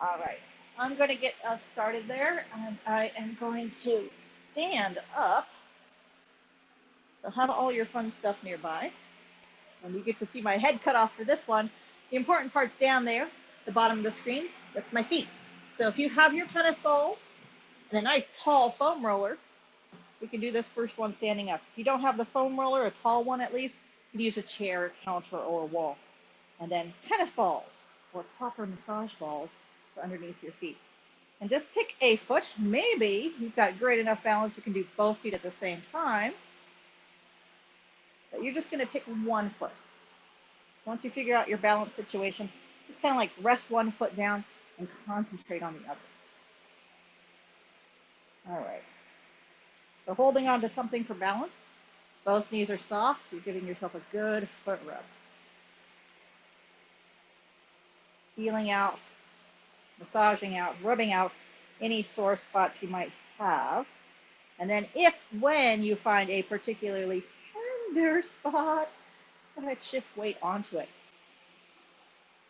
All right, I'm going to get us started there, and I am going to stand up. So have all your fun stuff nearby. And you get to see my head cut off for this one. The important part's down there, the bottom of the screen. That's my feet. So if you have your tennis balls and a nice tall foam roller, we can do this first one standing up. If you don't have the foam roller, a tall one at least, you can use a chair, a counter, or a wall. And then tennis balls or proper massage balls for underneath your feet. And just pick a foot. Maybe you've got great enough balance you can do both feet at the same time. But you're just going to pick one foot. Once you figure out your balance situation, just kind of like rest one foot down and concentrate on the other. All right. So holding on to something for balance. Both knees are soft. You're giving yourself a good foot rub. Feeling out, massaging out, rubbing out any sore spots you might have. And then when you find a particularly tender spot, go ahead, shift weight onto it.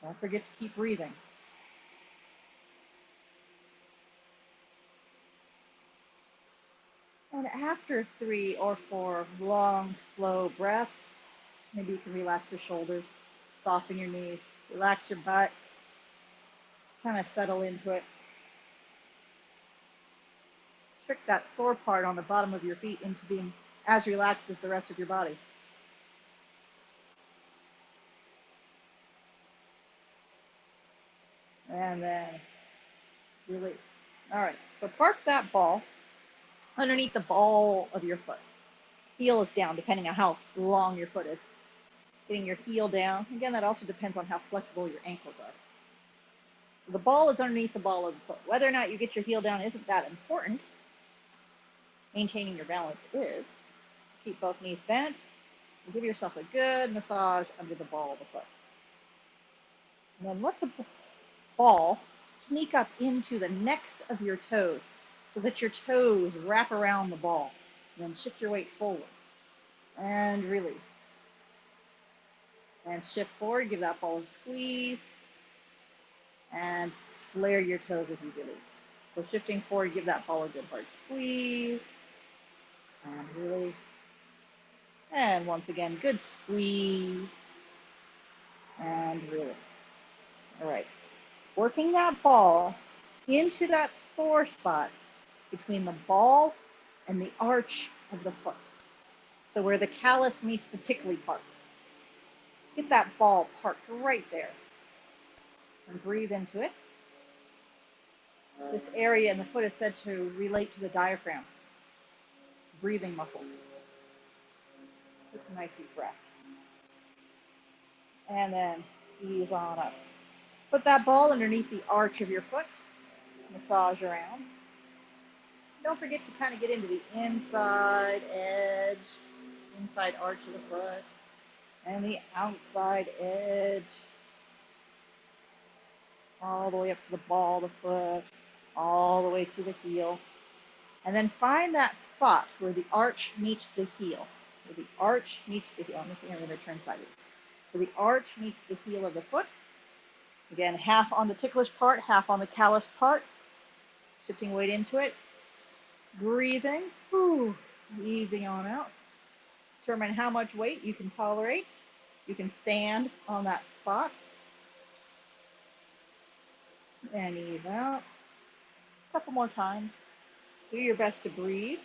Don't forget to keep breathing. And after 3 or 4 long, slow breaths, maybe you can relax your shoulders, soften your knees, relax your butt, kind of settle into it. Trick that sore part on the bottom of your feet into being as relaxed as the rest of your body. And then release. All right, so park that ball underneath the ball of your foot. Heel is down, depending on how long your foot is. Getting your heel down. Again, that also depends on how flexible your ankles are. So the ball is underneath the ball of the foot. Whether or not you get your heel down isn't that important. Maintaining your balance is. So keep both knees bent and give yourself a good massage under the ball of the foot. And then let the ball sneak up into the necks of your toes so that your toes wrap around the ball. And then shift your weight forward and release. And shift forward, give that ball a squeeze, and flare your toes as you release. So shifting forward, give that ball a good hard squeeze, and release. And once again, good squeeze, and release. All right. Working that ball into that sore spot between the ball and the arch of the foot. So where the callus meets the tickly part. Get that ball parked right there. And breathe into it. This area in the foot is said to relate to the diaphragm, breathing muscle. Take some nice deep breaths. And then ease on up. Put that ball underneath the arch of your foot. Massage around. Don't forget to kind of get into the inside edge, inside arch of the foot, and the outside edge. All the way up to the ball of the foot, all the way to the heel. And then find that spot where the arch meets the heel. Where the arch meets the heel. I'm going to turn sideways. Where the arch meets the heel of the foot. Again, half on the ticklish part, half on the callous part. Shifting weight into it. Breathing. Easing on out. Determine how much weight you can tolerate. You can stand on that spot. And ease out. A couple more times. Do your best to breathe.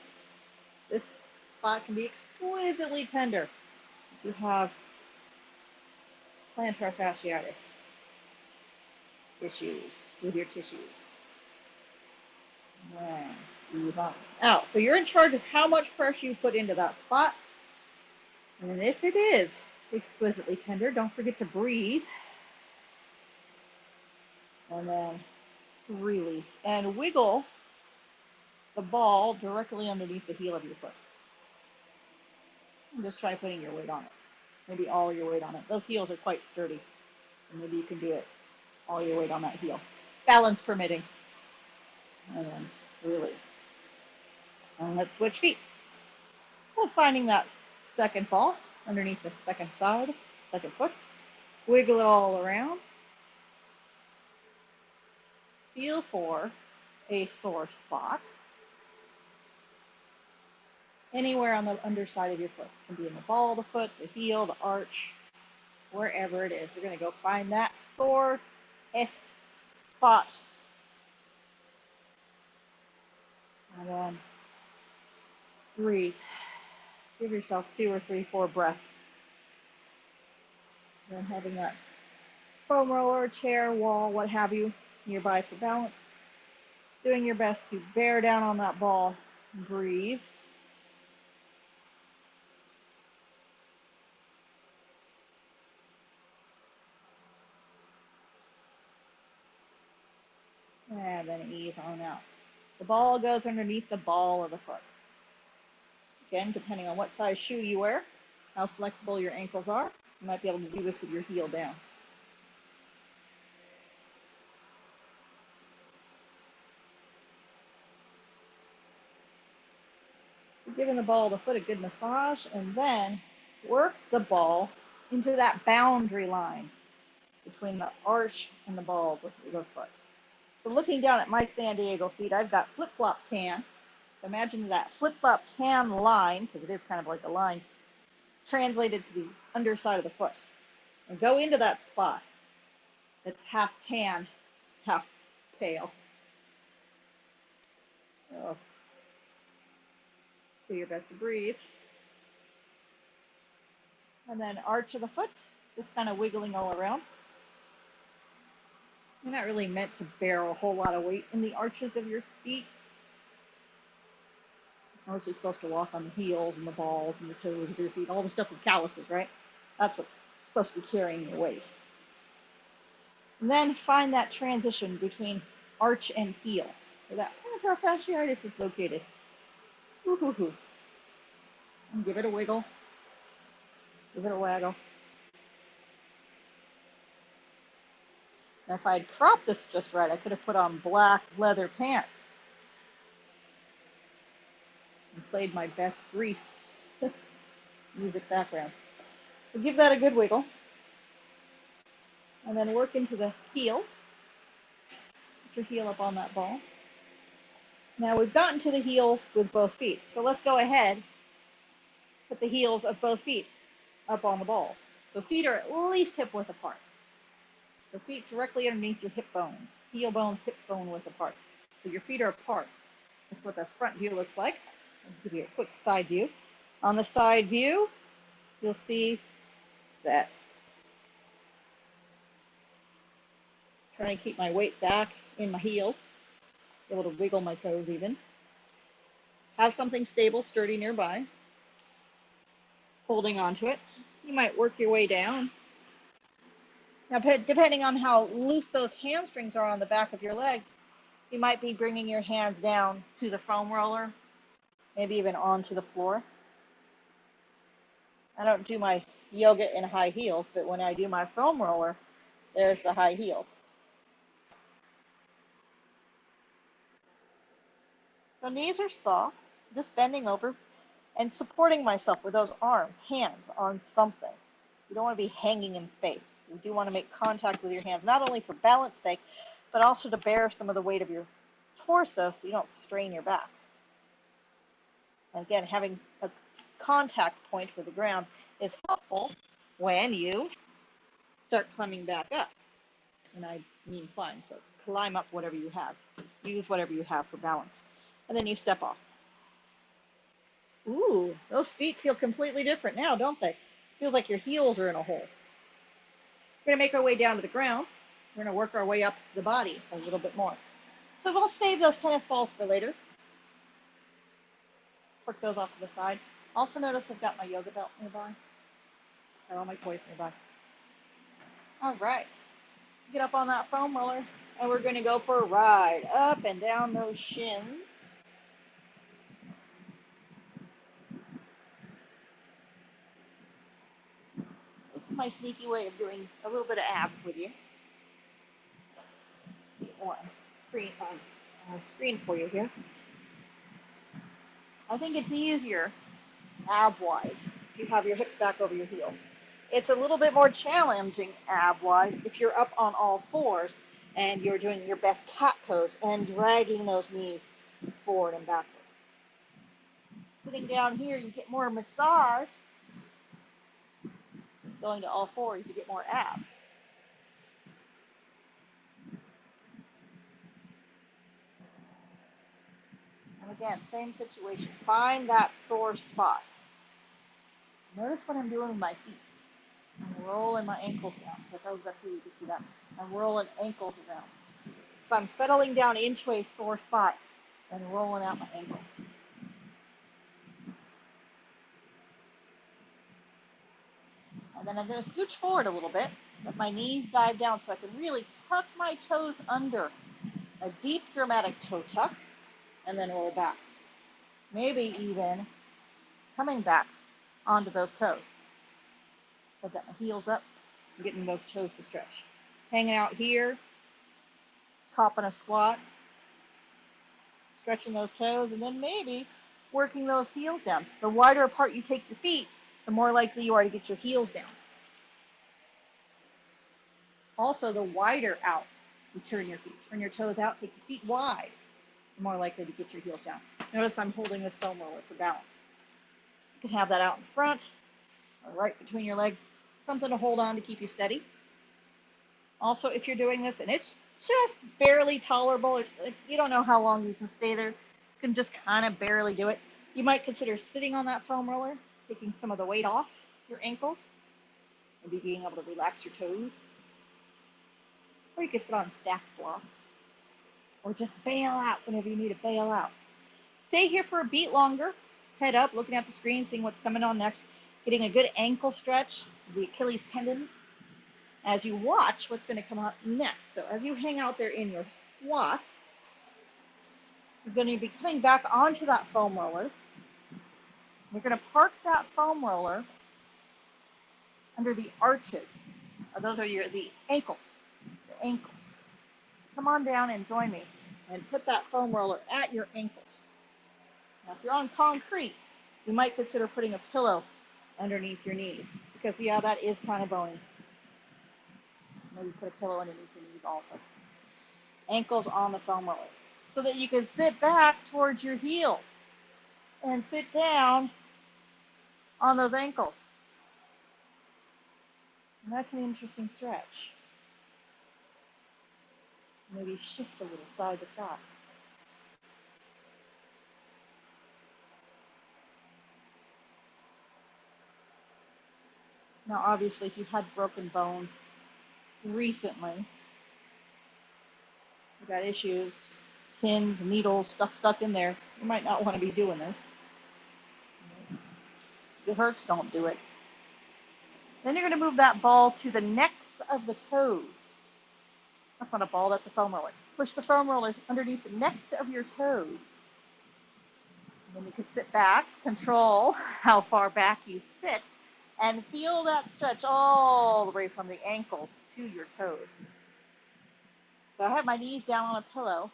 This spot can be exquisitely tender if you have plantar fasciitis issues with your tissues. And ease on out. So you're in charge of how much pressure you put into that spot. And if it is exquisitely tender, don't forget to breathe. And then release. And wiggle the ball directly underneath the heel of your foot. And just try putting your weight on it. Maybe all your weight on it. Those heels are quite sturdy. So maybe you can do it all your weight on that heel. Balance permitting. And then release. And let's switch feet. So finding that second ball underneath the second side, second foot. Wiggle it all around. feel for a sore spot anywhere on the underside of your foot. It can be in the ball of the foot, the heel, the arch, wherever it is. We're going to go find that sorest spot. And then breathe. Give yourself 2 or 3, 4 breaths. Then having that foam roller, chair, wall, what have you, nearby for balance. Doing your best to bear down on that ball. Breathe. And then ease on out. The ball goes underneath the ball of the foot. Again, depending on what size shoe you wear, how flexible your ankles are, you might be able to do this with your heel down. You're giving the ball of the foot a good massage, and then work the ball into that boundary line between the arch and the ball of the foot. So looking down at my San Diego feet, I've got flip-flop tan. So imagine that flip-flop tan line, because it is kind of like a line, translated to the underside of the foot. And go into that spot that's half tan, half pale. So, do your best to breathe. And then arch of the foot, just kind of wiggling all around. You're not really meant to bear a whole lot of weight in the arches of your feet. You're mostly supposed to walk on the heels and the balls and the toes of your feet, all the stuff with calluses, right? That's what's supposed to be carrying your weight. And then find that transition between arch and heel, where that plantar fasciitis is located. Woo-hoo-hoo. And give it a wiggle. Give it a waggle. Now, if I'd cropped this just right, I could have put on black leather pants and played my best Grease music background. So give that a good wiggle. And then work into the heel. Put your heel up on that ball. Now we've gotten to the heels with both feet. So let's go ahead, put the heels of both feet up on the balls. So feet are at least hip width apart. So feet directly underneath your hip bones. Heel bones, hip bone width apart. So your feet are apart. That's what the front view looks like. I'll give you a quick side view. On the side view, you'll see that. Trying to keep my weight back in my heels. Be able to wiggle my toes even. Have something stable, sturdy nearby. Holding onto it. You might work your way down. Now, depending on how loose those hamstrings are on the back of your legs, you might be bringing your hands down to the foam roller, maybe even onto the floor. I don't do my yoga in high heels, but when I do my foam roller, there's the high heels. The knees are soft, just bending over and supporting myself with those arms, hands on something. You don't want to be hanging in space. You do want to make contact with your hands, not only for balance sake, but also to bear some of the weight of your torso so you don't strain your back. And again, having a contact point with the ground is helpful when you start climbing back up. And I mean climb, so climb up whatever you have. Use whatever you have for balance. And then you step off. Ooh, those feet feel completely different now, don't they? Feels like your heels are in a hole. We're going to make our way down to the ground. We're going to work our way up the body a little bit more. So we'll save those tennis balls for later. Work those off to the side. Also notice I've got my yoga belt nearby. Got all my toys nearby. All right. Get up on that foam roller, and we're going to go for a ride up and down those shins. This is my sneaky way of doing a little bit of abs with you. Get more on screen for you here. I think it's easier ab-wise if you have your hips back over your heels. It's a little bit more challenging ab-wise if you're up on all fours and you're doing your best cat pose and dragging those knees forward and backward. Sitting down here, you get more massage. Going to all fours, you get more abs. And again, same situation. Find that sore spot. Notice what I'm doing with my feet. I'm rolling my ankles down. If I was up here, you can see that. I'm rolling ankles around. So I'm settling down into a sore spot and rolling out my ankles. And then I'm going to scooch forward a little bit, let my knees dive down so I can really tuck my toes under. A deep, dramatic toe tuck, and then roll back. Maybe even coming back onto those toes. I've got my heels up, I'm getting those toes to stretch. Hanging out here, copping a squat, stretching those toes, and then maybe working those heels down. The wider apart you take your feet, the more likely you are to get your heels down. Also, the wider out you turn your feet. Turn your toes out, take your feet wide. The more likely to get your heels down. Notice I'm holding this foam roller for balance. You can have that out in front or right between your legs. Something to hold on to keep you steady. Also, if you're doing this and it's just barely tolerable, you don't know how long you can stay there, you can just kind of barely do it, you might consider sitting on that foam roller, taking some of the weight off your ankles, maybe being able to relax your toes. Or you could sit on stacked blocks, or just bail out whenever you need to bail out. Stay here for a beat longer, head up, looking at the screen, seeing what's coming on next, getting a good ankle stretch, the Achilles tendons, as you watch what's going to come up next. So as you hang out there in your squat, you're going to be coming back onto that foam roller. You're going to park that foam roller under the arches. Those are the ankles. The ankles. Come on down and join me and put that foam roller at your ankles. Now, if you're on concrete, you might consider putting a pillow underneath your knees because, yeah, that is kind of bony. Maybe put a pillow underneath your knees also. Ankles on the foam roller so that you can sit back towards your heels and sit down on those ankles. And that's an interesting stretch. Maybe shift a little side to side. Now, obviously, if you've had broken bones recently, you've got issues, pins, needles, stuff stuck in there, you might not want to be doing this. If it hurts, don't do it. Then you're going to move that ball to the necks of the toes. That's not a ball, that's a foam roller. Push the foam roller underneath the necks of your toes. And then you can sit back, control how far back you sit, and feel that stretch all the way from the ankles to your toes. So I have my knees down on a pillow,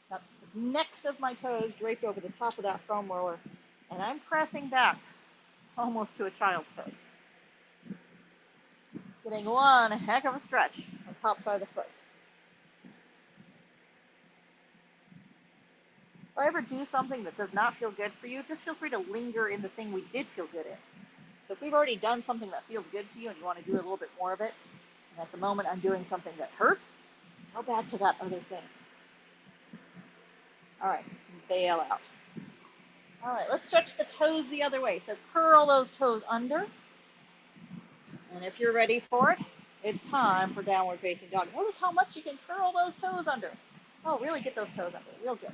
got the necks of my toes draped over the top of that foam roller, and I'm pressing back almost to a child's pose. Getting one heck of a stretch on the top side of the foot. If I ever do something that does not feel good for you, just feel free to linger in the thing we did feel good in. So if we've already done something that feels good to you and you want to do a little bit more of it, and at the moment I'm doing something that hurts, go back to that other thing. All right, bail out. All right, let's stretch the toes the other way. So curl those toes under. And if you're ready for it, it's time for downward facing dog. Notice how much you can curl those toes under. Oh, really get those toes under, real good.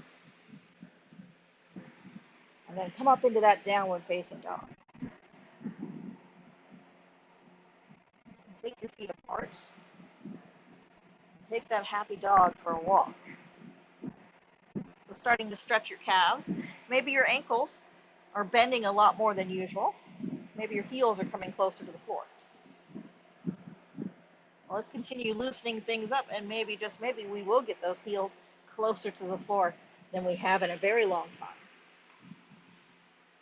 And then come up into that downward facing dog. Take your feet apart. Take that happy dog for a walk. So starting to stretch your calves. Maybe your ankles are bending a lot more than usual. Maybe your heels are coming closer to the floor. Well, let's continue loosening things up, and maybe, just maybe, we will get those heels closer to the floor than we have in a very long time.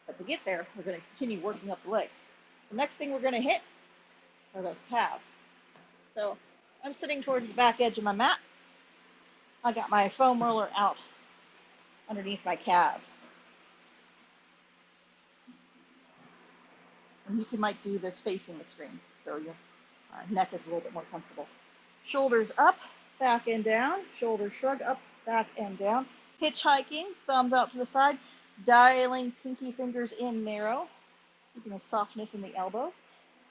But to get there, we're going to continue working up the legs. The next thing we're going to hit are those calves. So I'm sitting towards the back edge of my mat. I got my foam roller out underneath my calves. And you might do this facing the screen, so your neck is a little bit more comfortable. Shoulders up, back and down. Shoulders shrug up, back and down. Hitchhiking, thumbs out to the side. Dialing pinky fingers in narrow, keeping a softness in the elbows.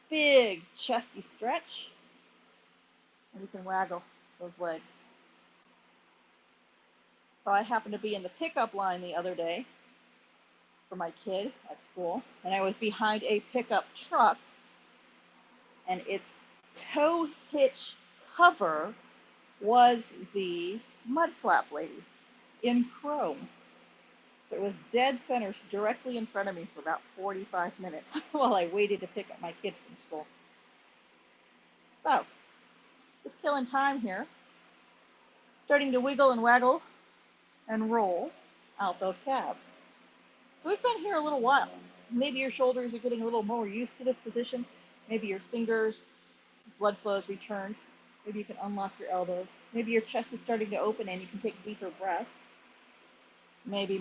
Big chesty stretch. And you can waggle those legs. So I happened to be in the pickup line the other day for my kid at school, and I was behind a pickup truck, and its tow hitch cover was the mud flap lady in chrome. So it was dead center directly in front of me for about 45 minutes while I waited to pick up my kid from school. So, just killing time here. Starting to wiggle and waggle and roll out those calves. So we've been here a little while. Maybe your shoulders are getting a little more used to this position. Maybe your fingers, blood flow has returned. Maybe you can unlock your elbows. Maybe your chest is starting to open and you can take deeper breaths. Maybe.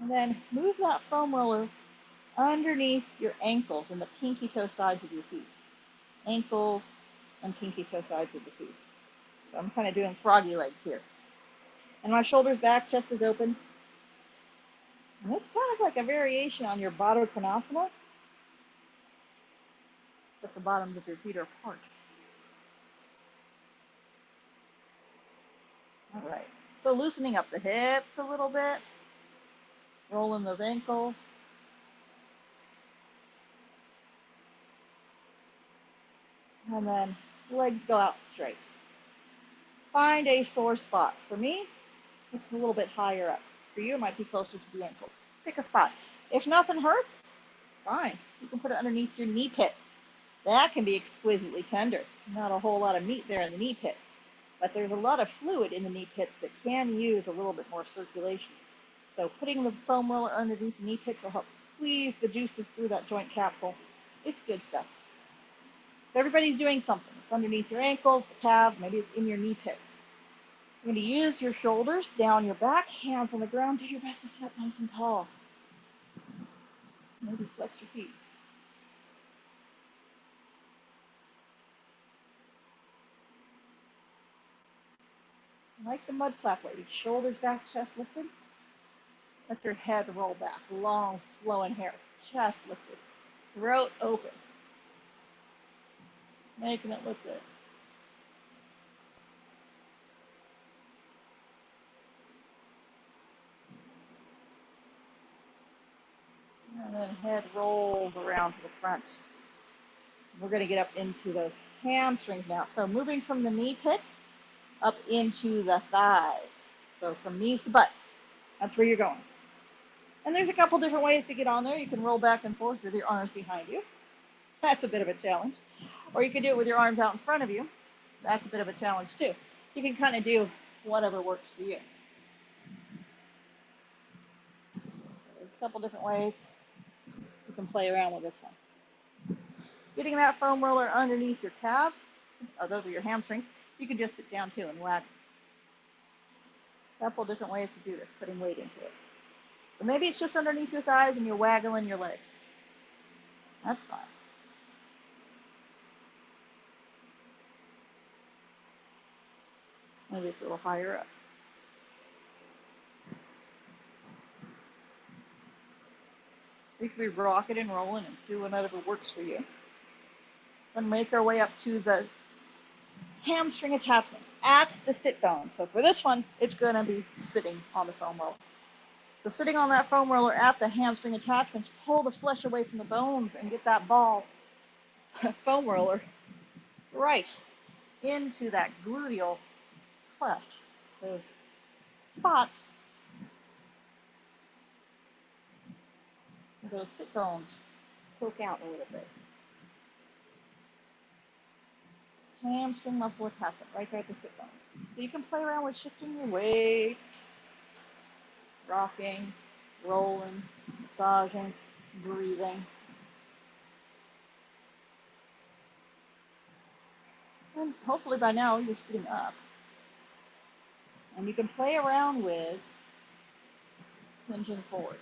And then move that foam roller underneath your ankles and the pinky toe sides of your feet. Ankles and pinky toe sides of the feet. So I'm kind of doing froggy legs here. And my shoulders back, chest is open. And it's kind of like a variation on your Baddha Konasana, except the bottoms of your feet are apart. All right. So loosening up the hips a little bit. Rolling those ankles. And then legs go out straight. Find a sore spot. For me, it's a little bit higher up. For you, it might be closer to the ankles. Pick a spot. If nothing hurts, fine. You can put it underneath your knee pits. That can be exquisitely tender. Not a whole lot of meat there in the knee pits, but there's a lot of fluid in the knee pits that can use a little bit more circulation. So putting the foam roller underneath the knee pits will help squeeze the juices through that joint capsule. It's good stuff. So everybody's doing something. It's underneath your ankles, the calves, maybe it's in your knee pits. You're going to use your shoulders down your back, hands on the ground, do your best to sit up nice and tall. Maybe flex your feet. Like the mud flap lady, shoulders back, chest lifted. Let your head roll back, long flowing hair, chest lifted, throat open. Making it look good. And then head rolls around to the front. We're going to get up into those hamstrings now. So moving from the knee pits up into the thighs. So from knees to butt. That's where you're going. And there's a couple different ways to get on there. You can roll back and forth with your arms behind you. That's a bit of a challenge. Or you can do it with your arms out in front of you. That's a bit of a challenge too. You can kind of do whatever works for you. There's a couple different ways you can play around with this one. Getting that foam roller underneath your calves, those are your hamstrings, you can just sit down too and wag. A couple different ways to do this, putting weight into it. So maybe it's just underneath your thighs and you're waggling your legs. That's fine. Maybe it's a little higher up. We could be rocking and rolling and doing whatever works for you. Then make our way up to the hamstring attachments at the sit bone. So for this one, it's going to be sitting on the foam roller. So sitting on that foam roller at the hamstring attachments, pull the flesh away from the bones and get that ball foam roller right into that gluteal cleft. Those spots, those sit bones poke out a little bit. Hamstring muscle attachment right there at the sit bones. So you can play around with shifting your weight, rocking, rolling, massaging, breathing. And hopefully by now you're sitting up. And you can play around with hinging forward.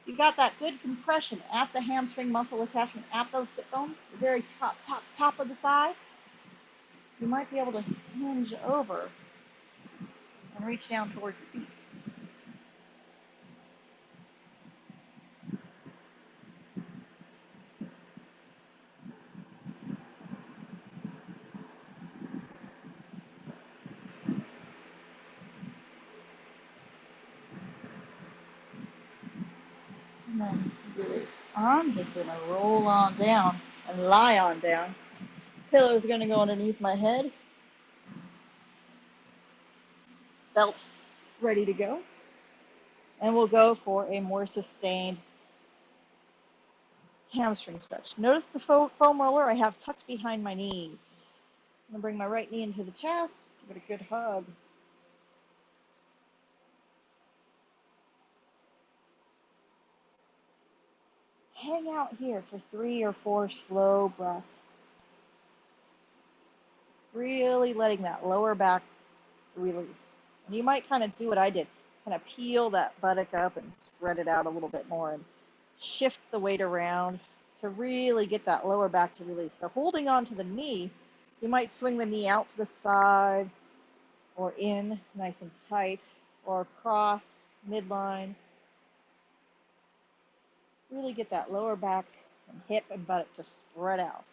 You got that good compression at the hamstring muscle attachment at those sit bones, the very top of the thigh. You might be able to hinge over and reach down towards your feet. And then release. I'm just going to roll on down and lie on down. Pillow's going to go underneath my head. Belt ready to go. And we'll go for a more sustained hamstring stretch. Notice the foam roller I have tucked behind my knees. I'm going to bring my right knee into the chest, give it a good hug. Hang out here for 3 or 4 slow breaths. Really letting that lower back release. And you might kind of do what I did, kind of peel that buttock up and spread it out a little bit more and shift the weight around to really get that lower back to release. So holding on to the knee, you might swing the knee out to the side or in nice and tight or across midline. Really get that lower back and hip and buttock to spread out.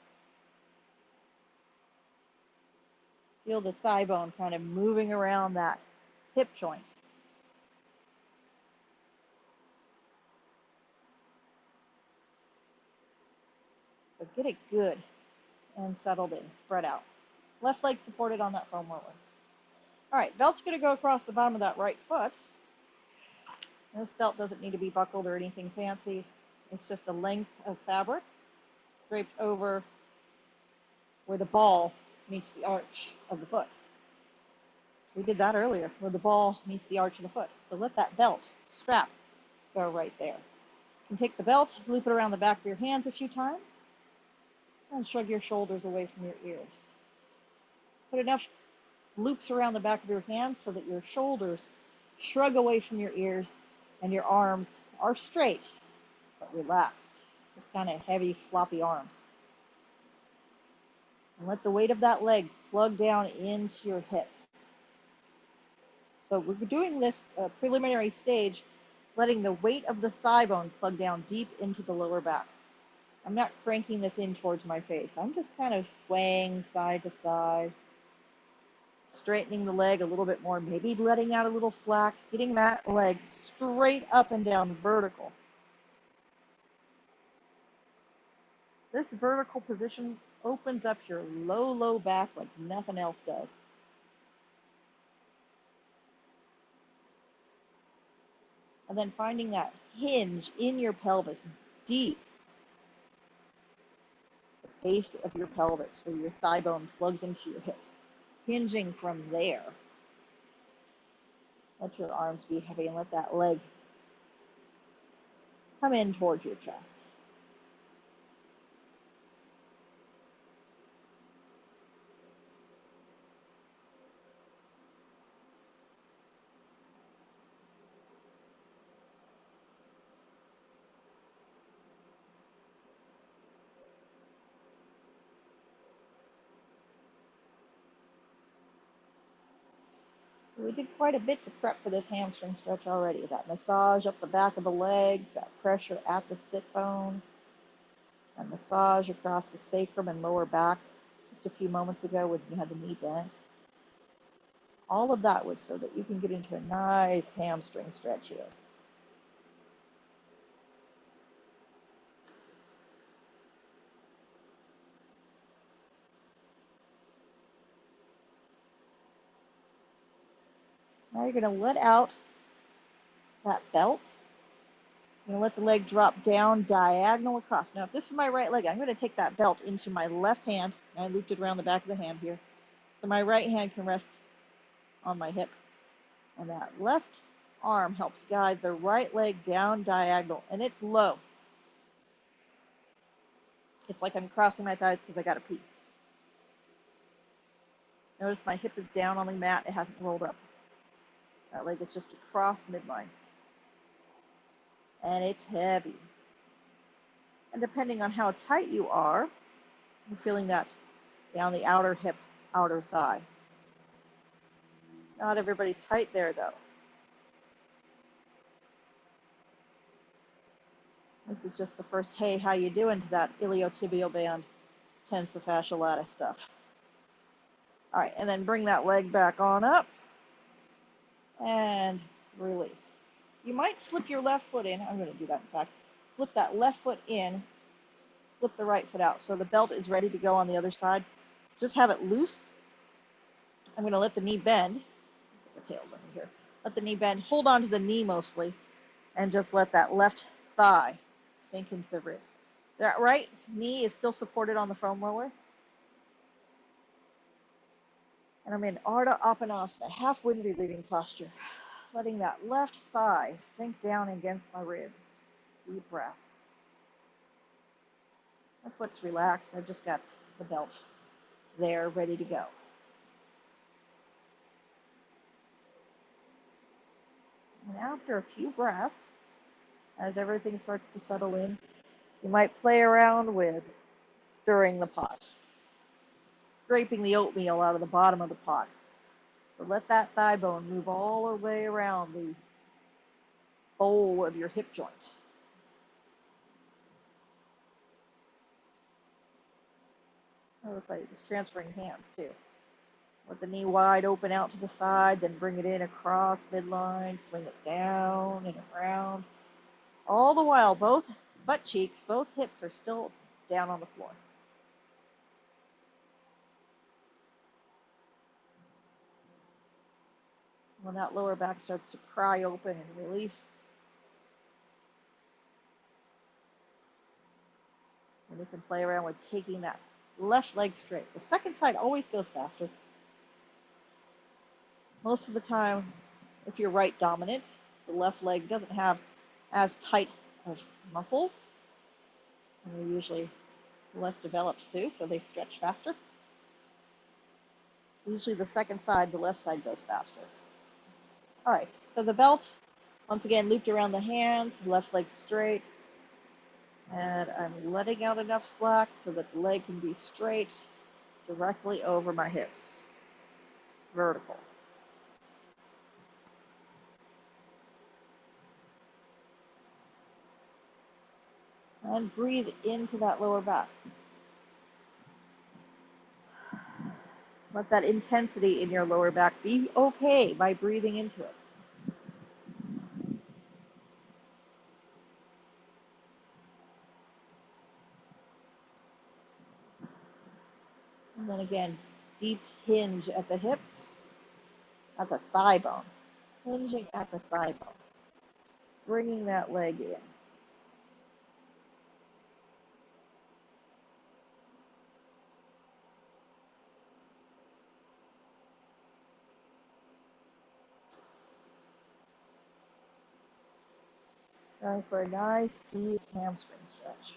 Feel the thigh bone kind of moving around that hip joint. So get it good and settled in, spread out. Left leg supported on that foam roller. All right, belt's going to go across the bottom of that right foot. This belt doesn't need to be buckled or anything fancy. It's just a length of fabric draped over where the ball meets the arch of the foot. We did that earlier, where the ball meets the arch of the foot. So let that belt strap go right there. You can take the belt, loop it around the back of your hands a few times, and shrug your shoulders away from your ears. Put enough loops around the back of your hands so that your shoulders shrug away from your ears and your arms are straight but relaxed. Just kind of heavy, floppy arms. And let the weight of that leg plug down into your hips. So we're doing this preliminary stage, letting the weight of the thigh bone plug down deep into the lower back. I'm not cranking this in towards my face. I'm just kind of swaying side to side, straightening the leg a little bit more, maybe letting out a little slack, getting that leg straight up and down vertical. This vertical position opens up your low back like nothing else does. And then finding that hinge in your pelvis deep, the base of your pelvis where your thigh bone plugs into your hips. Hinging from there. Let your arms be heavy and let that leg come in towards your chest. We did quite a bit to prep for this hamstring stretch already. That massage up the back of the legs, that pressure at the sit bone, that massage across the sacrum and lower back just a few moments ago when you had the knee bent. All of that was so that you can get into a nice hamstring stretch here. Now you're going to let out that belt. You're going to let the leg drop down diagonal across. Now, if this is my right leg, I'm going to take that belt into my left hand. I looped it around the back of the hand here. So my right hand can rest on my hip. And that left arm helps guide the right leg down diagonal. And it's low. It's like I'm crossing my thighs because I got to pee. Notice my hip is down on the mat. It hasn't rolled up. That leg is just across midline. And it's heavy. And depending on how tight you are, I'm feeling that down the outer hip, outer thigh. Not everybody's tight there, though. This is just the first, hey, how you doing to that iliotibial band, tensor fascial lata stuff. All right, and then bring that leg back on up and release. You might slip your left foot in. I'm going to do that, in fact. Slip that left foot in, slip the right foot out. So the belt is ready to go on the other side. Just have it loose. I'm going to let the knee bend. The tail's over here. Let the knee bend. Hold on to the knee mostly, and just let that left thigh sink into the ribs. That right knee is still supported on the foam roller. And I'm in Ardha Apanasana, half wind relieving posture. Letting that left thigh sink down against my ribs. Deep breaths. My foot's relaxed. I've just got the belt there ready to go. And after a few breaths, as everything starts to settle in, you might play around with stirring the pot, scraping the oatmeal out of the bottom of the pot. So let that thigh bone move all the way around the bowl of your hip joint. Notice I was transferring hands too. Let the knee wide open out to the side, then bring it in across midline, swing it down and around. All the while, both butt cheeks, both hips are still down on the floor. When that lower back starts to pry open and release, and you can play around with taking that left leg straight. The second side always goes faster. Most of the time, if you're right dominant, the left leg doesn't have as tight of muscles, and they're usually less developed too, so they stretch faster. Usually the second side, the left side goes faster. All right, so the belt, once again, looped around the hands, left leg straight, and I'm letting out enough slack so that the leg can be straight directly over my hips, vertical. And breathe into that lower back. Let that intensity in your lower back be okay by breathing into it. And then again, deep hinge at the hips, at the thigh bone. Hinging at the thigh bone. Bringing that leg in. Going for a nice deep hamstring stretch.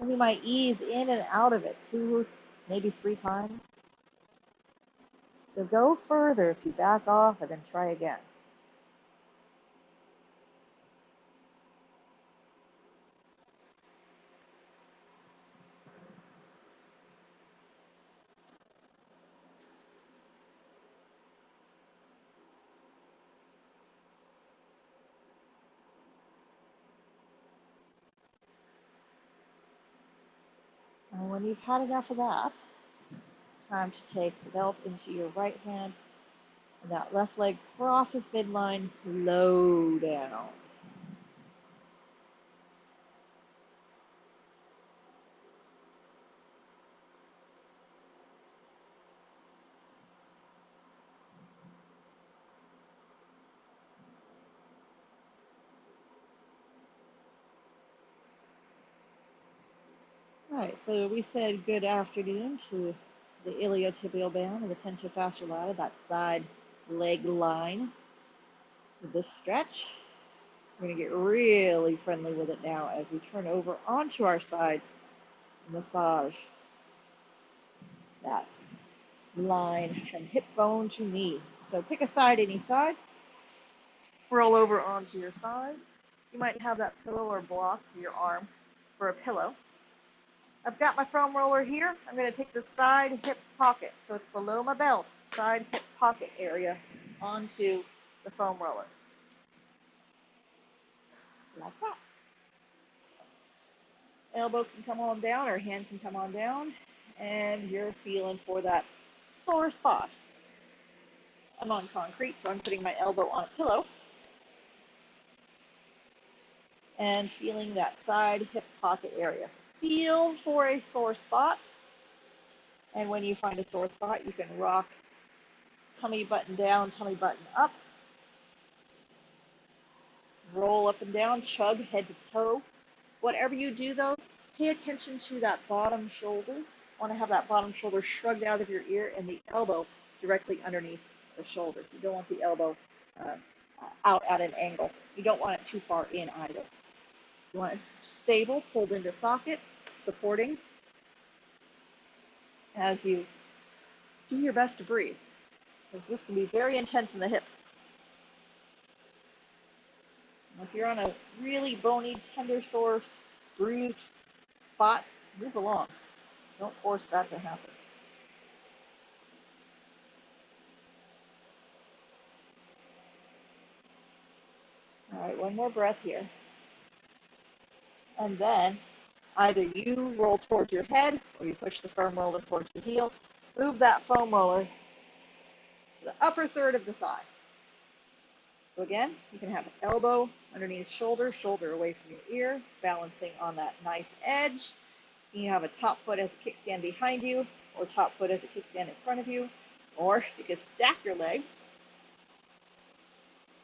And you might ease in and out of it 2, maybe 3 times. So go further if you back off and then try again. And when you've had enough of that, it's time to take the belt into your right hand. And that left leg crosses midline, low down. All right, so we said good afternoon to the iliotibial band and the tensor fasciae lata, that side leg line with this stretch. We're going to get really friendly with it now as we turn over onto our sides, massage that line from hip bone to knee. So pick a side, any side, roll over onto your side. You might have that pillow or block for your arm for a pillow. I've got my foam roller here. I'm going to take the side hip pocket, so it's below my belt, side hip pocket area, onto the foam roller. Like that. Elbow can come on down, or hand can come on down, and you're feeling for that sore spot. I'm on concrete, so I'm putting my elbow on a pillow and feeling that side hip pocket area. Feel for a sore spot, and when you find a sore spot, you can rock tummy button down, tummy button up, roll up and down, chug head to toe. Whatever you do, though, pay attention to that bottom shoulder. You want to have that bottom shoulder shrugged out of your ear and the elbow directly underneath the shoulder. You don't want the elbow out at an angle. You don't want it too far in either. You want it stable, pulled into socket, supporting as you do your best to breathe, because this can be very intense in the hip. If you're on a really bony, tender, sore, bruised spot, move along. Don't force that to happen. All right, one more breath here. And then either you roll towards your head or you push the foam roller towards your heel. Move that foam roller to the upper third of the thigh. So again, you can have elbow underneath shoulder, shoulder away from your ear, balancing on that knife edge. You have a top foot as a kickstand behind you, or top foot as a kickstand in front of you, or you can stack your legs.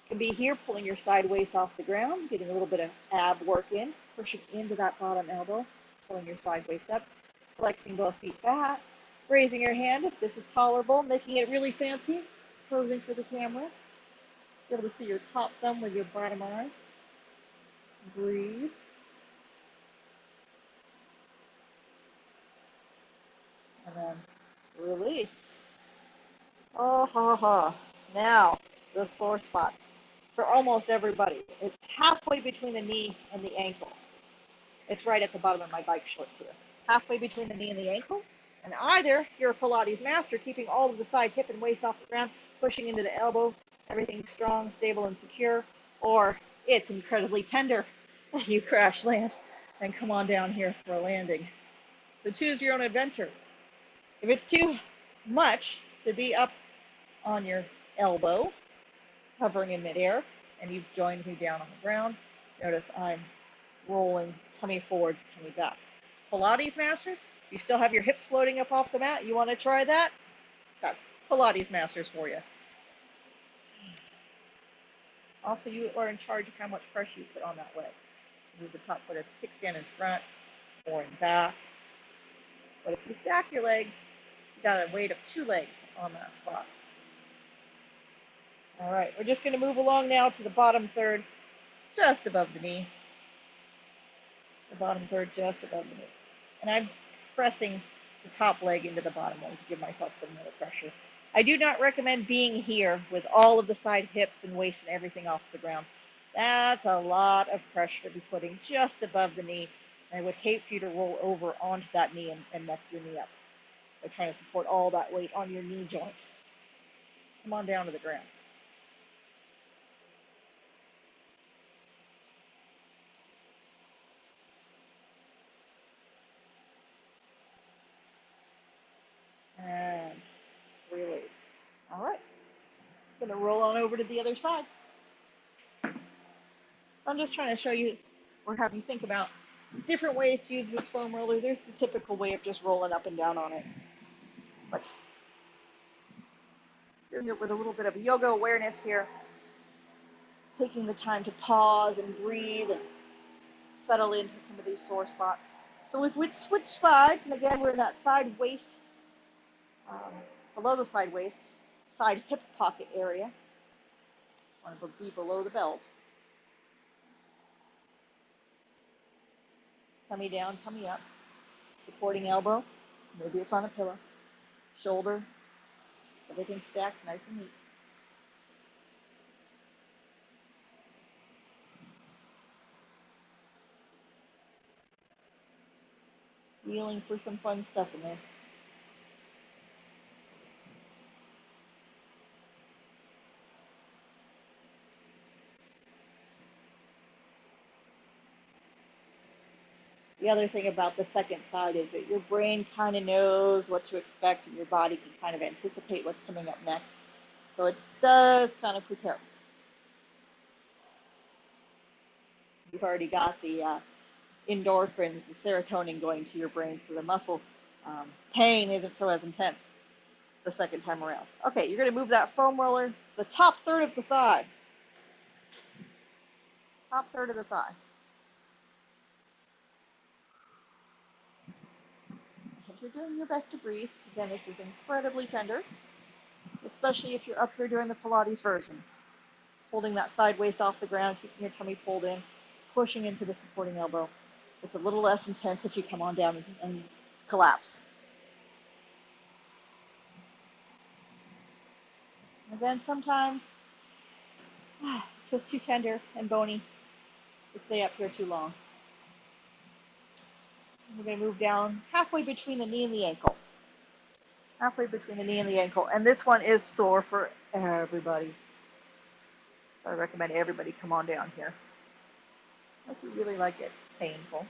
You can be here pulling your side waist off the ground, getting a little bit of ab work in, pushing into that bottom elbow, pulling your side waist up, flexing both feet back, raising your hand if this is tolerable, making it really fancy, posing for the camera. Be able to see your top thumb with your bottom eye. Breathe. And then release. Oh, ha, ha. Now, the sore spot. For almost everybody, it's halfway between the knee and the ankle. It's right at the bottom of my bike shorts here. Halfway between the knee and the ankle. And either you're a Pilates master, keeping all of the side hip and waist off the ground, pushing into the elbow, everything's strong, stable, and secure, or it's incredibly tender and you crash land and come on down here for a landing. So choose your own adventure. If it's too much to be up on your elbow, hovering in midair, and you've joined me down on the ground, notice I'm rolling tummy forward, tummy back. Pilates masters, you still have your hips floating up off the mat. You want to try that? That's Pilates masters for you. Also, you are in charge of how much pressure you put on that leg. Use the top foot as a kickstand in front or in back. But if you stack your legs, you got a weight of 2 legs on that spot. All right, we're just going to move along now to the bottom third, just above the knee. The bottom third just above the knee. And I'm pressing the top leg into the bottom leg to give myself some more pressure. I do not recommend being here with all of the side hips and waist and everything off the ground. That's a lot of pressure to be putting just above the knee. And I would hate for you to roll over onto that knee and mess your knee up by trying to support all that weight on your knee joint. Come on down to the ground. And release. All right. I'm going to roll on over to the other side. So I'm just trying to show you or have you think about different ways to use this foam roller. There's the typical way of just rolling up and down on it. But doing it with a little bit of yoga awareness here. Taking the time to pause and breathe and settle into some of these sore spots. So if we switch sides, and again, we're in that side waist, below the side waist, side hip pocket area. Want to be below the belt. Tummy down, tummy up. Supporting elbow. Maybe it's on a pillow. Shoulder. Everything stacked nice and neat. Feeling for some fun stuff in there. The other thing about the second side is that your brain kind of knows what to expect and your body can kind of anticipate what's coming up next. So it does kind of prepare. You've already got the endorphins, the serotonin going to your brain, so the muscle pain isn't so as intense the second time around. Okay, you're going to move that foam roller, the top third of the thigh. Top third of the thigh. And you're doing your best to breathe. Again, this is incredibly tender, especially if you're up here doing the Pilates version. Holding that side waist off the ground, keeping your tummy pulled in, pushing into the supporting elbow. It's a little less intense if you come on down and collapse. And then sometimes it's just too tender and bony to stay up here too long. We're going to move down halfway between the knee and the ankle. Halfway between the knee and the ankle. And this one is sore for everybody. So I recommend everybody come on down here. Unless you really like it painful.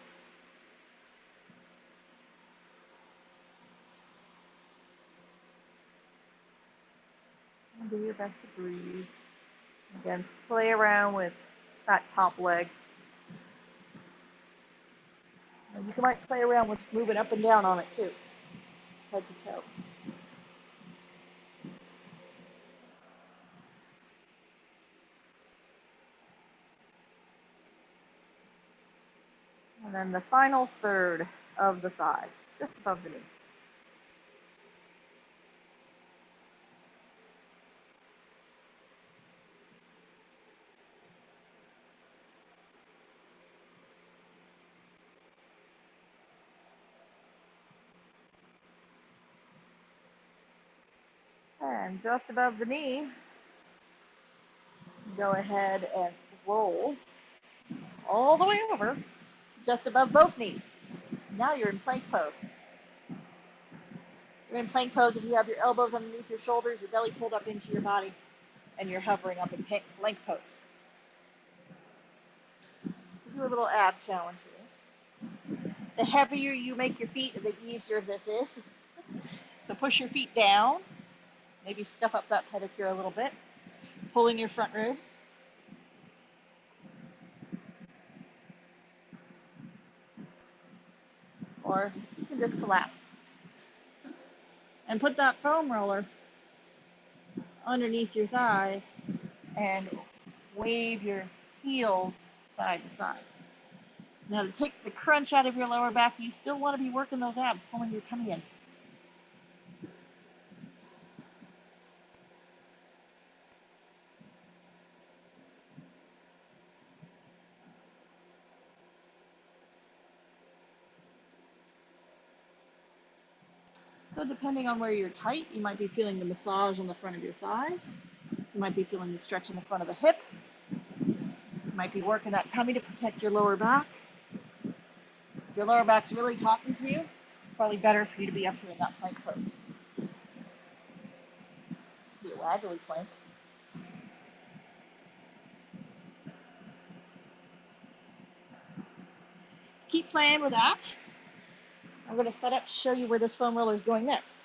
And do your best to breathe. Again, play around with that top leg. And you might play around with moving up and down on it too, head to toe. And then the final third of the thigh, just above the knee. And just above the knee, go ahead and roll all the way over, just above both knees. Now you're in plank pose. You're in plank pose if you have your elbows underneath your shoulders, your belly pulled up into your body, and you're hovering up in plank pose. Do a little ab challenge here. The heavier you make your feet, the easier this is. So push your feet down. Maybe scuff up that pedicure a little bit. Pull in your front ribs. Or you can just collapse. And put that foam roller underneath your thighs and wave your heels side to side. Now to take the crunch out of your lower back, you still want to be working those abs, pulling your tummy in. So depending on where you're tight, you might be feeling the massage on the front of your thighs. You might be feeling the stretch in the front of the hip. You might be working that tummy to protect your lower back. If your lower back's really talking to you, it's probably better for you to be up here in that plank pose. Be a waggly plank. So keep playing with that. I'm going to set up to show you where this foam roller is going next.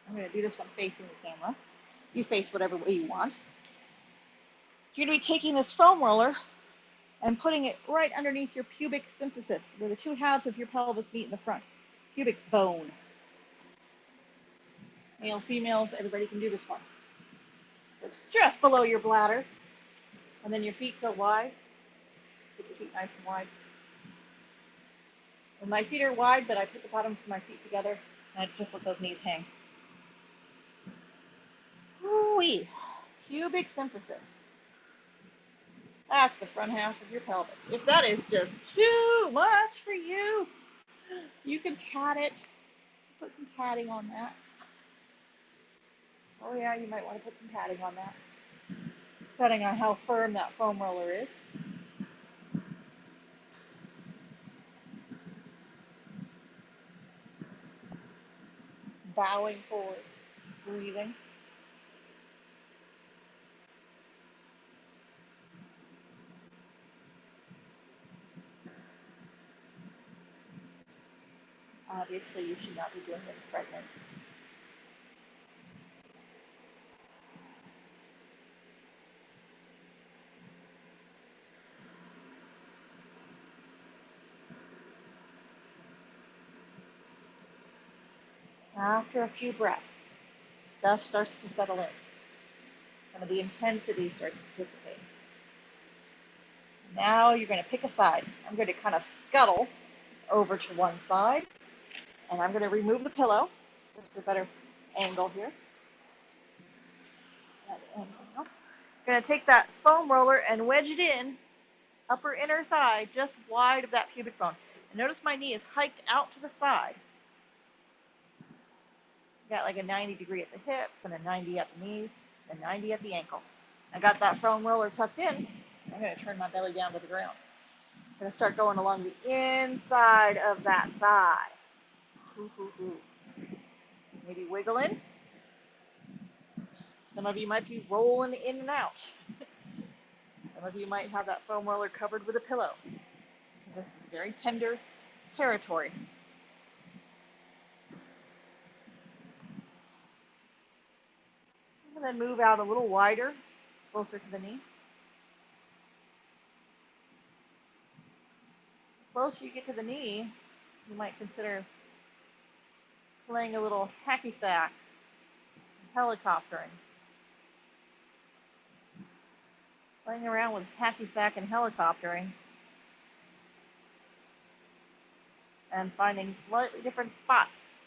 I'm going to do this one facing the camera. You face whatever way you want. You're going to be taking this foam roller and putting it right underneath your pubic symphysis, where the two halves of your pelvis meet in the front. Pubic bone. Male, females, everybody can do this one. So it's just below your bladder. And then your feet go wide. Get your feet nice and wide. And my feet are wide, but I put the bottoms of my feet together and I just let those knees hang. P, pubic symphysis. That's the front half of your pelvis. If that is just too much for you, you can pat it. Put some padding on that. Oh yeah, you might want to put some padding on that, depending on how firm that foam roller is. Bowing forward, breathing. Obviously, you should not be doing this pregnant. After a few breaths, stuff starts to settle in. Some of the intensity starts to dissipate. Now you're going to pick a side. I'm going to kind of scuttle over to one side, and I'm going to remove the pillow, just for a better angle here. I'm going to take that foam roller and wedge it in, upper inner thigh, just wide of that pubic bone. And notice my knee is hiked out to the side. Got like a 90 degree at the hips, and a 90 at the knee, and a 90 at the ankle. I got that foam roller tucked in. I'm going to turn my belly down to the ground. I'm going to start going along the inside of that thigh. Maybe wiggling. Some of you might be rolling in and out. Some of you might have that foam roller covered with a pillow, because this is very tender territory. And then move out a little wider, closer to the knee. The closer you get to the knee, you might consider playing a little hacky sack, helicoptering. Playing around with hacky sack and helicoptering, and finding slightly different spots,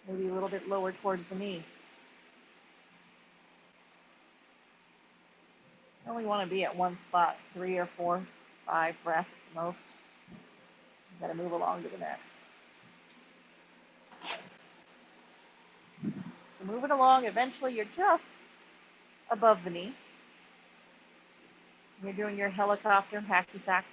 maybe a little bit lower towards the knee. You only want to be at one spot, 3 or 4, 5 breaths at the most. You've got to move along to the next. So moving along, eventually you're just above the knee. You're doing your helicopter hacky sack.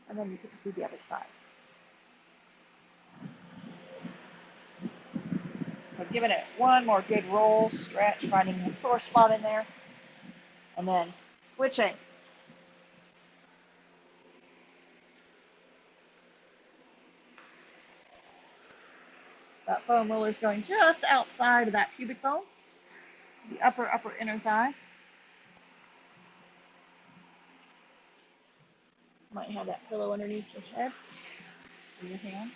And then you get to do the other side. So giving it one more good roll, stretch, finding a sore spot in there, and then switching. That foam roller is going just outside of that pubic bone, the upper inner thigh. Might have that pillow underneath your head or your hand.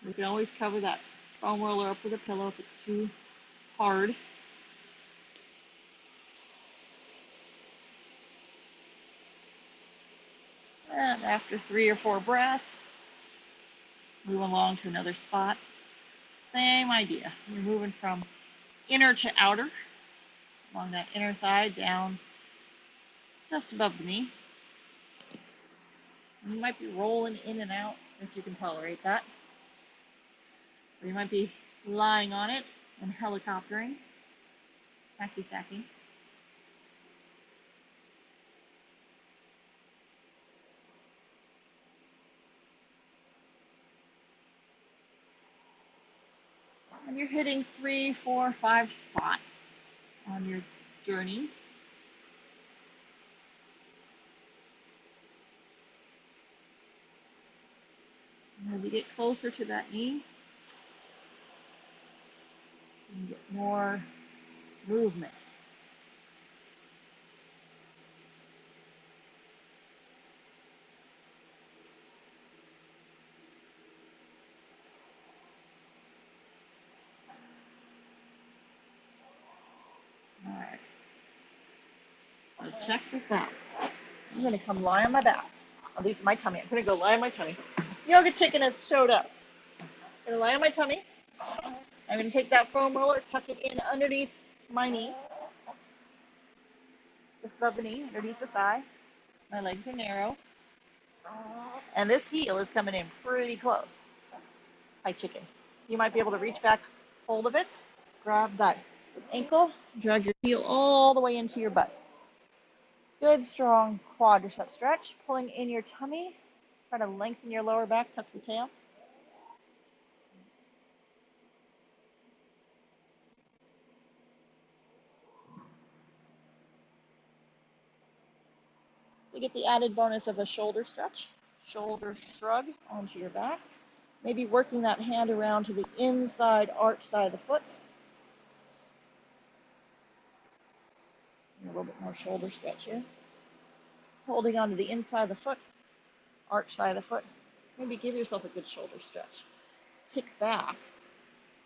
You can always cover that foam roller up with a pillow if it's too hard. And after 3 or 4 breaths, move along to another spot. Same idea. You're moving from inner to outer, along that inner thigh, down just above the knee. You might be rolling in and out if you can tolerate that. Or you might be lying on it and helicoptering, hacky sacking. And you're hitting 3, 4, 5 spots on your journeys. And as you get closer to that knee, you can get more movement. check this out. I'm going to come lie on my back. At least my tummy. I'm going to go lie on my tummy. Yoga chicken has showed up. I'm going to lie on my tummy. I'm going to take that foam roller, tuck it in underneath my knee. Just above the knee, underneath the thigh. My legs are narrow. And this heel is coming in pretty close. Hi, chicken. You might be able to reach back, hold of it, grab that ankle, drag your heel all the way into your butt. Good, strong quadricep stretch. Pulling in your tummy. Try to lengthen your lower back, tuck your tail. So you get the added bonus of a shoulder stretch. Shoulder shrug onto your back. Maybe working that hand around to the inside arch side of the foot. And a little bit more shoulder stretch here. Holding onto the inside of the foot, arch side of the foot. Maybe give yourself a good shoulder stretch. Kick back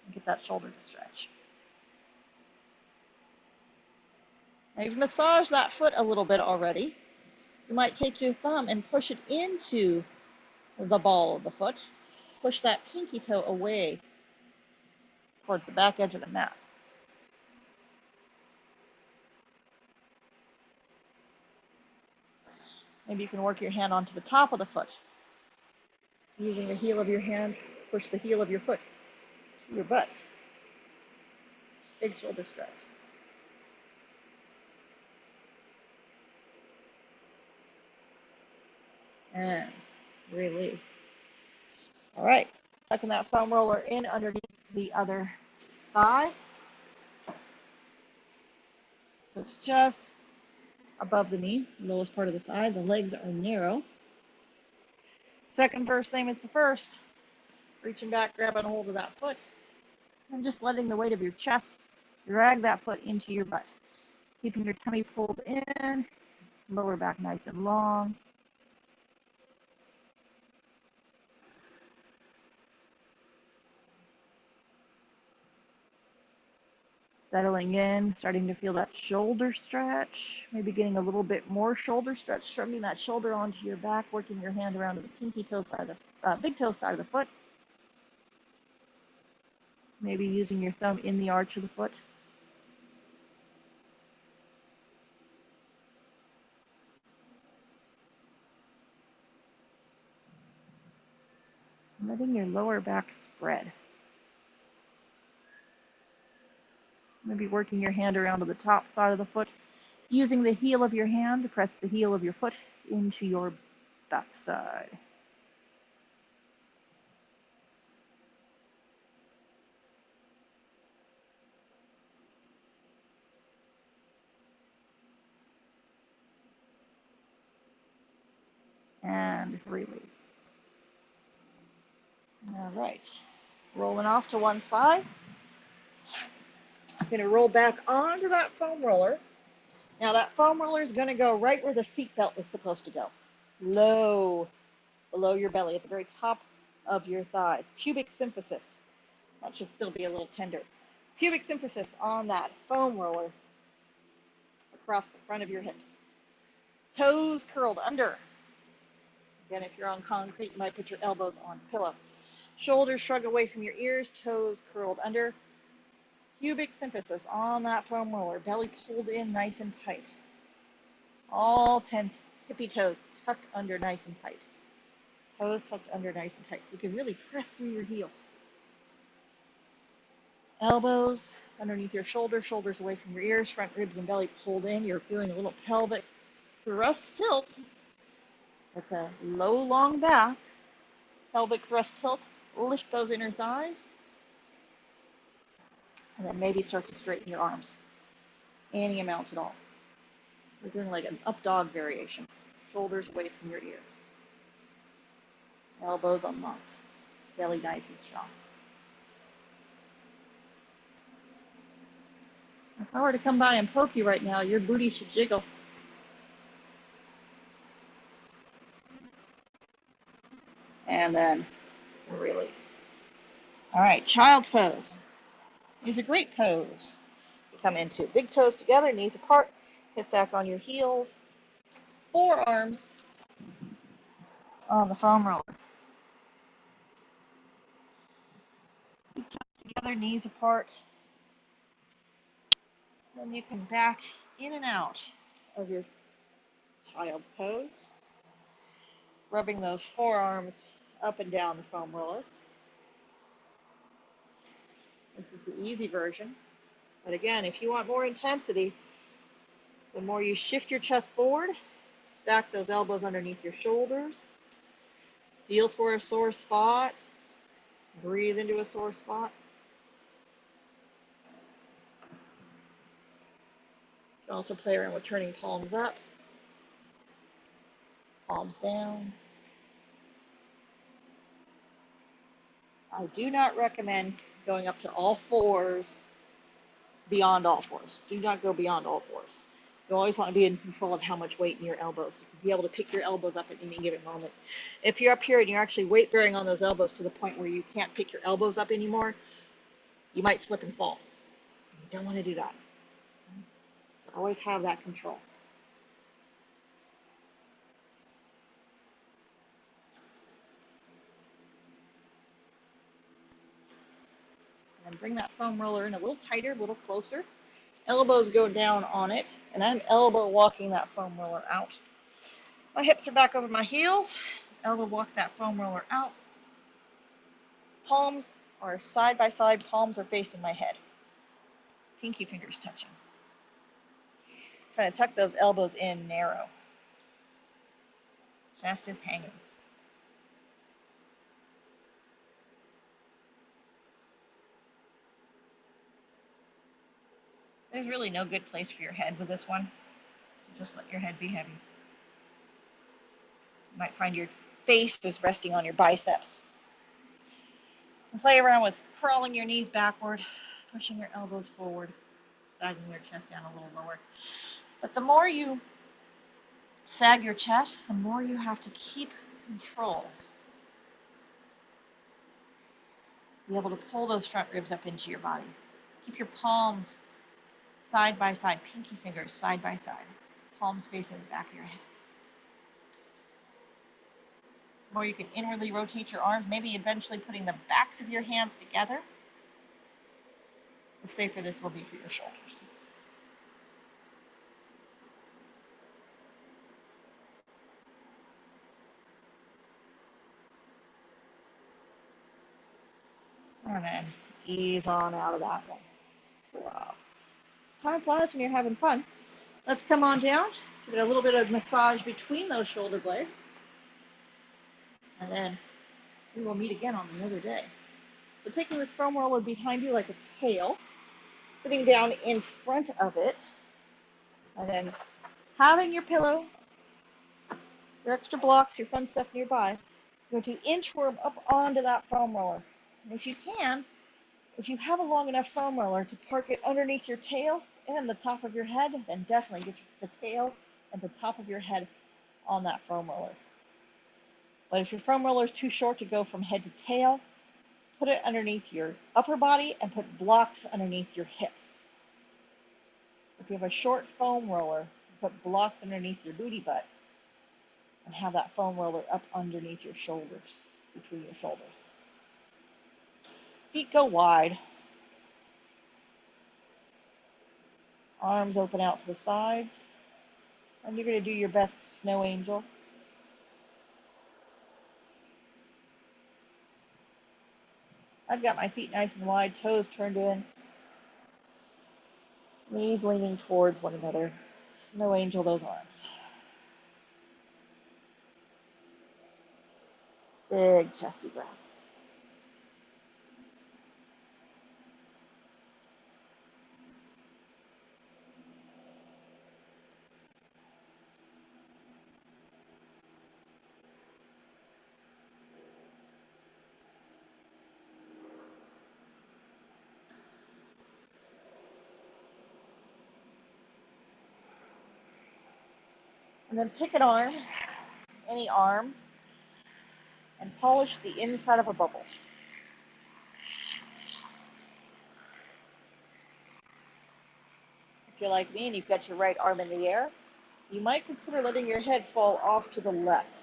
and get that shoulder to stretch. Now you've massaged that foot a little bit already. You might take your thumb and push it into the ball of the foot. Push that pinky toe away towards the back edge of the mat. Maybe you can work your hand onto the top of the foot. Using the heel of your hand, push the heel of your foot to your butt. Big shoulder stretch. And release. All right, tucking that foam roller in underneath the other thigh. So it's just above the knee, lowest part of the thigh. The legs are narrow. Second verse, same as the first. Reaching back, grabbing a hold of that foot. And just letting the weight of your chest drag that foot into your butt. Keeping your tummy pulled in, lower back nice and long. Settling in, starting to feel that shoulder stretch. Maybe getting a little bit more shoulder stretch, shrugging that shoulder onto your back, working your hand around to the pinky toe side of the big toe side of the foot. Maybe using your thumb in the arch of the foot. Letting your lower back spread. Maybe working your hand around to the top side of the foot, using the heel of your hand to press the heel of your foot into your backside. And release. All right, rolling off to one side. I'm going to roll back onto that foam roller. Now that foam roller is going to go right where the seat belt is supposed to go. Low, below your belly, at the very top of your thighs. Pubic symphysis. That should still be a little tender. Pubic symphysis on that foam roller across the front of your hips. Toes curled under. Again, if you're on concrete, you might put your elbows on pillow. Shoulders shrug away from your ears, toes curled under. Pubic symphysis on that foam roller, belly pulled in nice and tight. All 10 tippy toes tucked under nice and tight. Toes tucked under nice and tight. So you can really press through your heels. Elbows underneath your shoulders, shoulders away from your ears, front ribs and belly pulled in. You're doing a little pelvic thrust tilt. That's a low, long back. Pelvic thrust tilt. Lift those inner thighs. And then maybe start to straighten your arms. Any amount at all. We're doing like an up dog variation. Shoulders away from your ears. Elbows unlocked. Belly nice and strong. If I were to come by and poke you right now, your booty should jiggle. And then release. All right, child's pose. These are great pose to come into. Big toes together, knees apart, Hip back on your heels. Forearms on the foam roller. Together, knees apart. Then you can back in and out of your child's pose, rubbing those forearms up and down the foam roller. This is the easy version. But again, if you want more intensity, the more you shift your chest forward, stack those elbows underneath your shoulders, feel for a sore spot, breathe into a sore spot. You can also play around with turning palms up, palms down. I do not recommend going up to all fours, beyond all fours. Do not go beyond all fours. You always want to be in control of how much weight in your elbows. You can be able to pick your elbows up at any given moment. If you're up here and you're actually weight bearing on those elbows to the point where you can't pick your elbows up anymore, you might slip and fall. You don't want to do that. So always have that control. And bring that foam roller in a little tighter, a little closer. Elbows go down on it, and I'm elbow walking that foam roller out. My hips are back over my heels. Elbow walk that foam roller out. Palms are side by side, palms are facing my head. Pinky fingers touching. Try to tuck those elbows in narrow. Chest is hanging. There's really no good place for your head with this one, so just let your head be heavy. You might find your face is resting on your biceps. And play around with crawling your knees backward, pushing your elbows forward, sagging your chest down a little lower. But the more you sag your chest, the more you have to keep control. Be able to pull those front ribs up into your body. Keep your palms side by side, pinky fingers side by side, palms facing the back of your head. The more you can inwardly rotate your arms, maybe eventually putting the backs of your hands together, the safer this will be for your shoulders. And then ease on out of that one. Wow. Time flies when you're having fun. Let's come on down. Get a little bit of massage between those shoulder blades. And then we will meet again on another day. So taking this foam roller behind you like a tail, sitting down in front of it, and then having your pillow, your extra blocks, your fun stuff nearby, you're going to inchworm up onto that foam roller. And if you can, if you have a long enough foam roller to park it underneath your tail and the top of your head, then definitely get the tail and the top of your head on that foam roller. But if your foam roller is too short to go from head to tail, put it underneath your upper body and put blocks underneath your hips. If you have a short foam roller, put blocks underneath your booty butt and have that foam roller up underneath your shoulders, between your shoulders. Feet go wide. Arms open out to the sides. And you're going to do your best snow angel. I've got my feet nice and wide, toes turned in, knees leaning towards one another. Snow angel those arms. Big chesty breaths. And then pick an arm, any arm, and polish the inside of a bubble. If you're like me and you've got your right arm in the air, you might consider letting your head fall off to the left.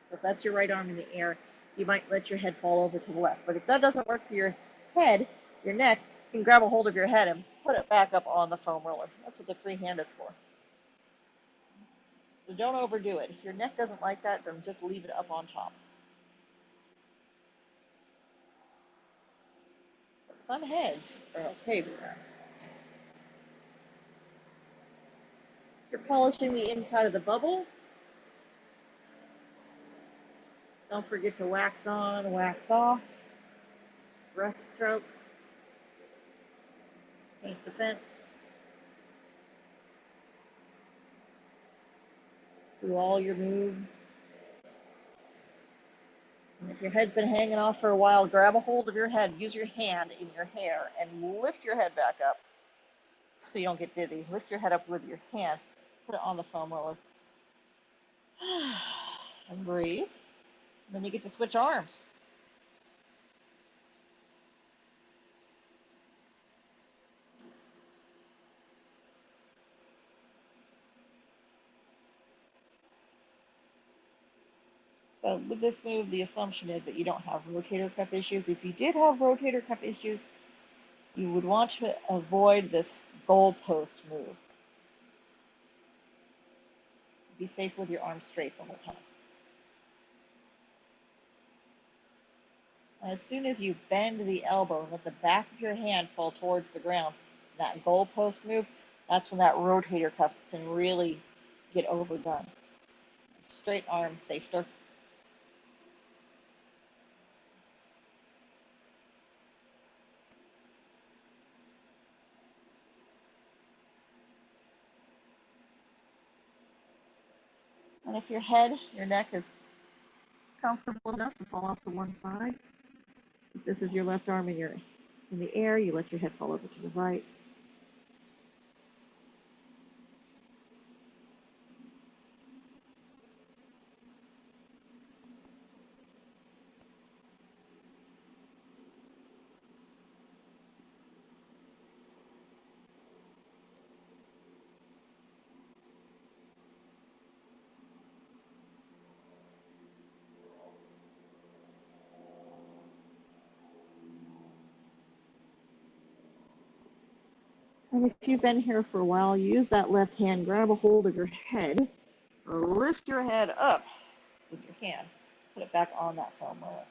So if that's your right arm in the air, you might let your head fall over to the left. But if that doesn't work for your head, your neck, you can grab a hold of your head and put it back up on the foam roller. That's what the free hand is for. So don't overdo it. If your neck doesn't like that, then just leave it up on top. But some heads are okay with that. If you're polishing the inside of the bubble, don't forget to wax on, wax off, brush stroke, paint the fence, do all your moves. And if your head's been hanging off for a while, grab a hold of your head, use your hand in your hair, and lift your head back up so you don't get dizzy. Lift your head up with your hand, put it on the foam roller, and breathe. And then you get to switch arms. So with this move, the assumption is that you don't have rotator cuff issues. If you did have rotator cuff issues, you would want to avoid this goalpost move. Be safe with your arms straight the whole time. And as soon as you bend the elbow and let the back of your hand fall towards the ground, that goalpost move, that's when that rotator cuff can really get overdone. Straight arm, safer. And if your head, your neck is comfortable enough to fall off to one side, if this is your left arm and you're in the air, you let your head fall over to the right. And if you've been here for a while, use that left hand, grab a hold of your head, lift your head up with your hand, put it back on that foam roller,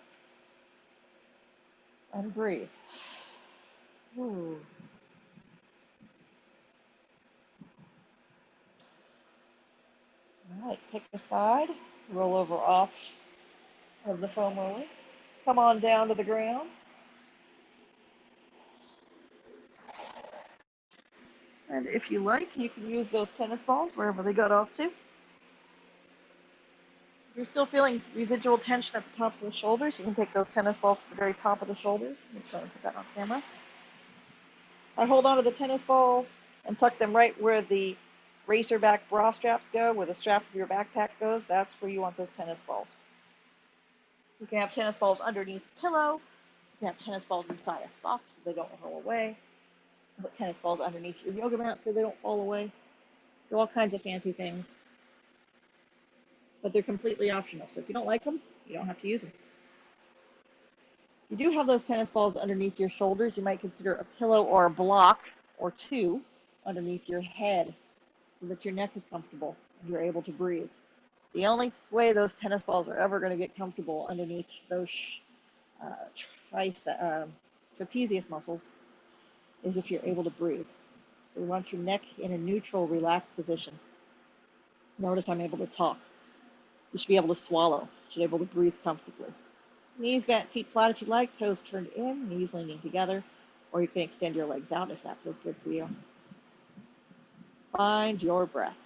and breathe. Ooh. All right, pick a side, roll over off of the foam roller, come on down to the ground. And if you like, you can use those tennis balls wherever they got off to. If you're still feeling residual tension at the tops of the shoulders, you can take those tennis balls to the very top of the shoulders. Make sure I put that on camera. I hold on to the tennis balls and tuck them right where the racerback bra straps go, where the strap of your backpack goes. That's where you want those tennis balls. You can have tennis balls underneath the pillow. You can have tennis balls inside a sock so they don't roll away. Put tennis balls underneath your yoga mat so they don't fall away. Do all kinds of fancy things. But they're completely optional. So if you don't like them, you don't have to use them. You do have those tennis balls underneath your shoulders. You might consider a pillow or a block or two underneath your head so that your neck is comfortable and you're able to breathe. The only way those tennis balls are ever going to get comfortable underneath those trapezius muscles is if you're able to breathe. So we want your neck in a neutral, relaxed position. Notice I'm able to talk. You should be able to swallow. You should be able to breathe comfortably. Knees bent, feet flat if you like, toes turned in, knees leaning together, or you can extend your legs out if that feels good for you. Find your breath.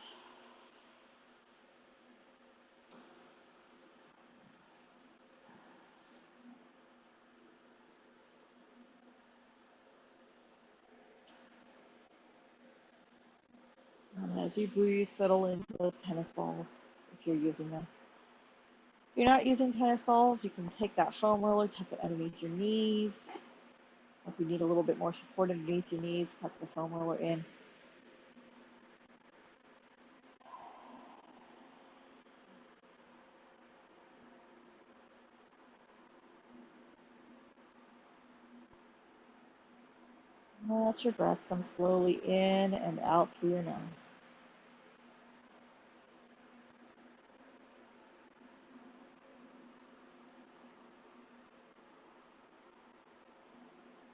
And as you breathe, settle into those tennis balls if you're using them. If you're not using tennis balls, you can take that foam roller, tuck it underneath your knees, If you need a little bit more support underneath your knees, tuck the foam roller in. Let your breath come slowly in and out through your nose.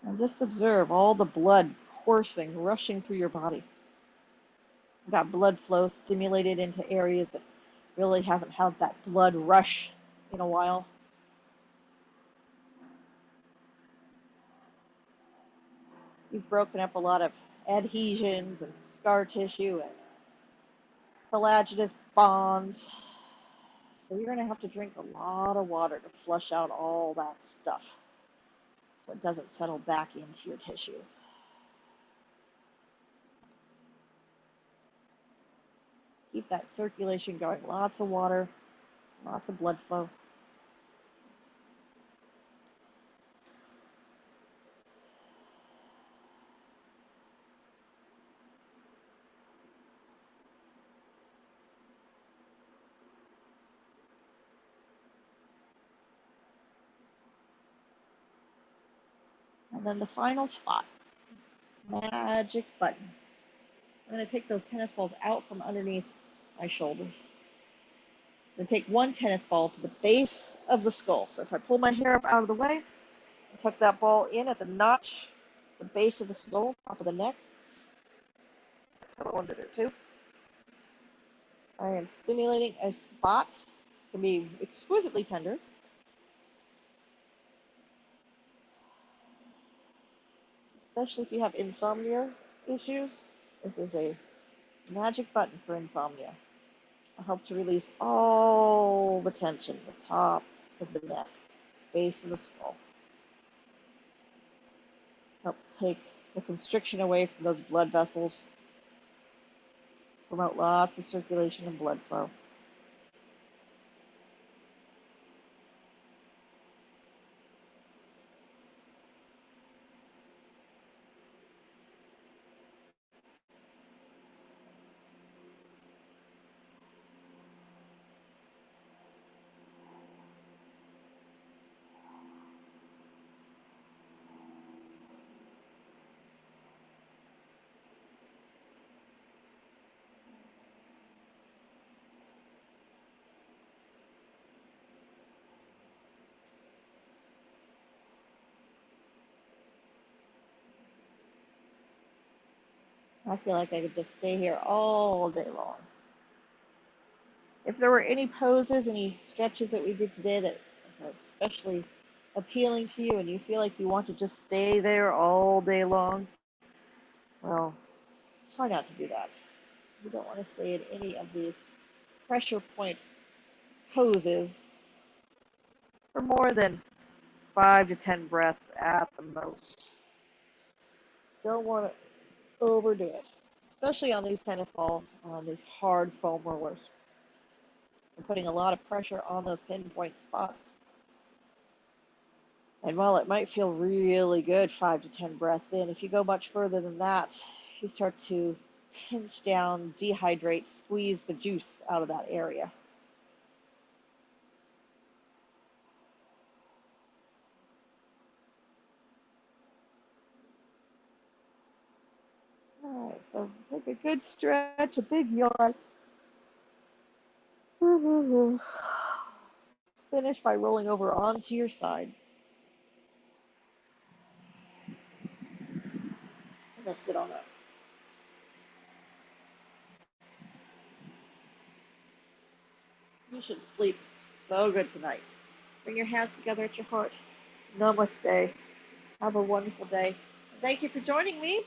And just observe all the blood coursing, rushing through your body. You've got blood flow stimulated into areas that really hasn't had that blood rush in a while. You've broken up a lot of adhesions and scar tissue and collagenous bonds. So you're going to have to drink a lot of water to flush out all that stuff so it doesn't settle back into your tissues. Keep that circulation going. Lots of water, lots of blood flow. And then the final spot, magic button. I'm going to take those tennis balls out from underneath my shoulders. I'm going to take one tennis ball to the base of the skull. So if I pull my hair up out of the way, and tuck that ball in at the notch, the base of the skull, top of the neck, one or two. I am stimulating a spot. It can be exquisitely tender. Especially if you have insomnia issues. This is a magic button for insomnia. It'll help to release all the tension, the top of the neck, base of the skull. Help take the constriction away from those blood vessels. Promote lots of circulation and blood flow. I feel like I could just stay here all day long. If there were any poses, any stretches that we did today that are especially appealing to you and you feel like you want to just stay there all day long, well, try not to do that. You don't want to stay in any of these pressure point poses for more than 5 to 10 breaths at the most. Don't want to overdo it, especially on these tennis balls, on these hard foam rollers. We're putting a lot of pressure on those pinpoint spots. And while it might feel really good 5 to 10 breaths in, if you go much further than that, you start to pinch down, dehydrate, squeeze the juice out of that area. All right, so take a good stretch, a big yawn. Finish by rolling over onto your side. And then sit on up. You should sleep so good tonight. Bring your hands together at your heart. Namaste. Have a wonderful day. Thank you for joining me.